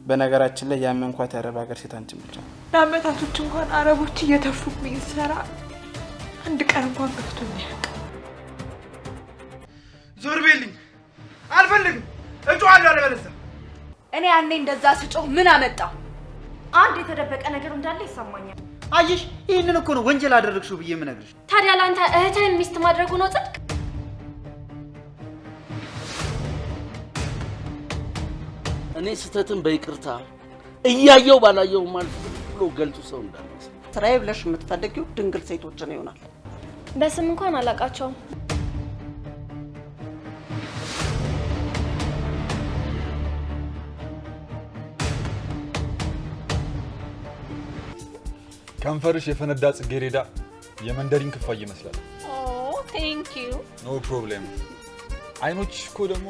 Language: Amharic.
በነገራችን ላይ ያመንኳት ያረብ ሀገር ሴት አንቺን ብቻ ለአመታቶች እንኳን አረቦች እየተፉብኝ ሰራ አንድ ቀን እንኳን ከፍቶኝ ያውቃል። ዞር በልኝ አልፈልግም እጮሃለሁ አለበለዚያ እኔ ያኔ እንደዛ ስጮህ ምን አመጣ? አንድ የተደበቀ ነገር እንዳለ ይሰማኛል። አየሽ ይሄንን እኮ ነው ወንጀል አደረግሽው ብዬ የምነግርሽ። ታዲያ ላንተ እህትህን ሚስት ማድረጉ ነው ጽድቅ? እኔ ስተትን በይቅርታ እያየው ባላየው ማለት ብሎ ገልጹ ሰው እንዳልመስ ስራዬ ብለሽ የምትፈልጊው ድንግል ሴቶችን ይሆናል። በስም እንኳን አላቃቸውም። ከንፈርሽ የፈነዳ ጽጌረዳ የመንደሪን ክፋይ ይመስላል። ኦ ቴንክ ዩ ኖ ፕሮብሌም። አይኖችሽ እኮ ደግሞ